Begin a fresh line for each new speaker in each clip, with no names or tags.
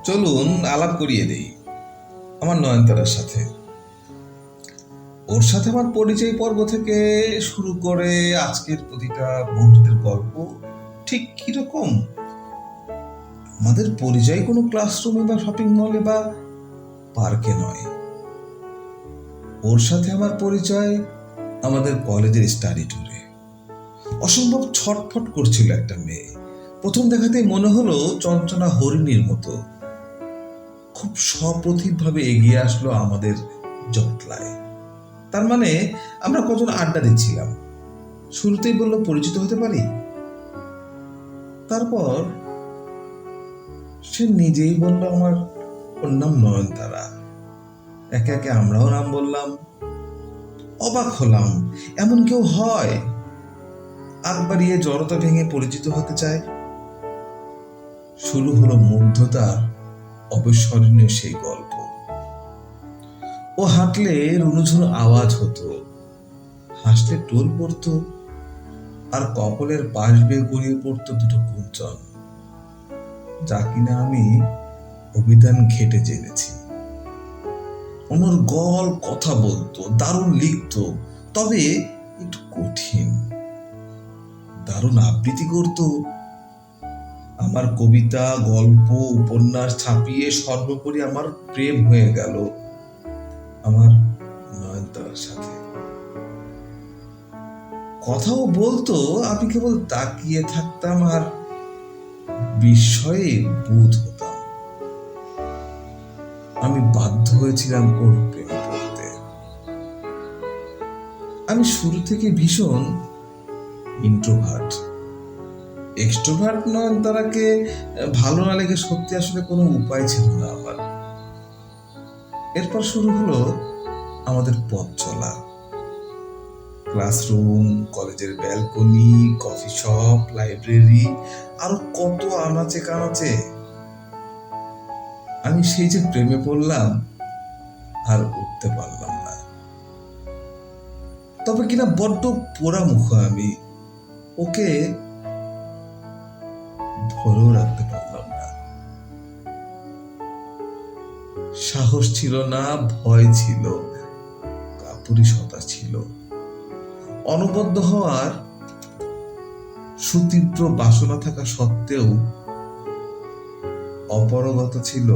চলুন আলাপ করিয়ে দেই আমার নয়নতারার সাথে। ওর সাথে আমার পরিচয় পর্ব থেকে শুরু করে আজকের প্রতিটা মুহূর্তের গল্প ঠিক কিরকম। আমাদের পরিচয় কোনো ক্লাসরুমে বা শপিং মলে বা পার্কে নয়। ওর সাথে আমার পরিচয় আমাদের কলেজের স্টাডি ট্যুরে। অসম্ভব ছটফট করছিল একটা মেয়ে। প্রথম দেখাতেই মনে হলো চঞ্চনা হরিণীর মতো। খুব সপ্রতিভভাবে এগিয়ে আসলো আমাদের জটলায়। তার মানে আমরা কজন আড্ডা দিচ্ছিলাম। শুরুতেই বললো পরিচিত হতে পারি। তারপর সে নিজেই বলল ওর নাম নয়নতারা। একে একে আমরাও নাম বললাম। অবাক হলাম, এমন কেউ হয় আগ বাড়িয়ে জড়তা ভেঙে পরিচিত হতে চায়। শুরু হলো মুগ্ধতার অবিস্মরণীয় সেই গল্প। ও হাঁটলে রুনুঝুনু আওয়াজ হতো, হাসলে টোল পড়তো, আর কপালের পাশ বেয়ে গড়িয়ে পড়তো দুটো কুঞ্চন, যা কিনা আমি অভিধান ঘেটে জেনেছি। অনর্গল কথা বলতো, দারুণ লিখতো, তবে একটু কঠিন। দারুণ আবৃত্তি করতো। আমার কবিতা, গল্প, উপন্যাস ছাপিয়ে সর্বোপরি আমার প্রেম হয়ে গেল আমার নয়নতারার সাথে। কথাও বলতো, আমি কেবল তাকিয়ে থাকতাম আর বিস্ময়ে বুঁদ হতাম। আমি বাধ্য হয়েছিলাম ওর প্রেমে পড়তে। আমি শুরু থেকে ভীষণ ইন্ট্রোভার্ট। এক্সট্রোভার্ট নয়নতারাকে ভালো না লেগে সত্যি আসলে কোনো উপায় ছিল না আমার। এরপর শুরু হলো আমাদের পথ চলা। ক্লাসরুম, কলেজের ব্যালকনি, কফি শপ, লাইব্রেরি, আরো কত আনাচে কানাচে। আমি সেই যে প্রেমে পড়লাম আর উঠতে পারলাম না। তবে কিনা বড্ড পোড়ামুখ আমি। ওকে ধরেও রাখতে পারলাম না। সাহস ছিল না, ভয় ছিল, কাপুরুষতা ছিল। অনবদ্য হওয়ার সুতীব্র বাসনা থাকা সত্ত্বেও অপরগতা ছিল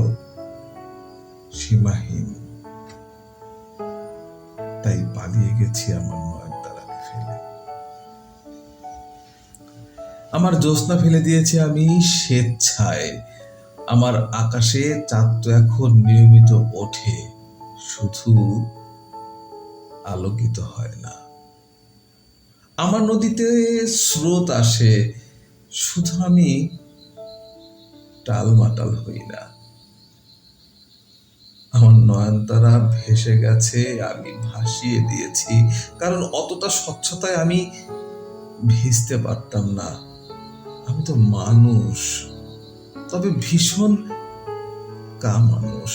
সীমাহীন। তাই পালিয়ে গেছি আমার নয়নতারাকে ফেলে। আমার জ্যোৎস্না ফেলে দিয়েছি আমি স্বেচ্ছায়। আমার আকাশে চাঁদ তো এখন নিয়মিত ওঠে, শুধু আলোকিত হয় না। আমার নদীতে স্রোত আসে, শুধু আমি টালমাটাল হই না। আমার নয়নতারা ভেসে গেছে, আমি ভাসিয়ে দিয়েছি, কারণ অতটা স্বচ্ছতায় আমি ভিজতে পারতাম না। আমি তো মানুষ, তবে ভীষণ মানুষ।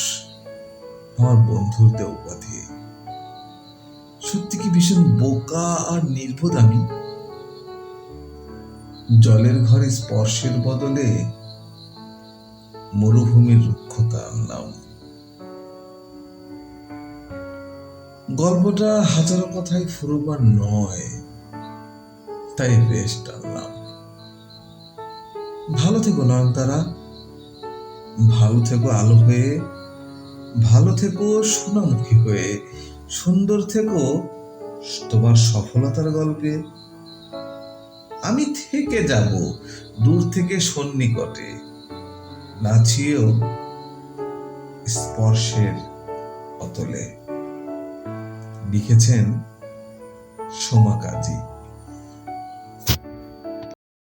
আমার বন্ধুদের উপাধি। সত্যি কি ভীষণ বোকা আর নির্বোধ আমি। জলের ঘরে স্পর্শের বদলে মরুভূমির রুক্ষতা আনলাম। গল্পটা হাজারো কথায় ফুরোবার নয়, তাই রেস্ট টানলাম। ভালো থেকো নয়নতারা, ভালো থেকো আলো হয়ে, ভালো থেকো সোনামুখী হয়ে, সুন্দর থেকো তোমার সফলতার গল্পে। আমি থেকে যাব দূর থেকে সন্নিকটে, নাচিয়েও স্পর্শের অতলে। লিখেছেন সোমা কাজী।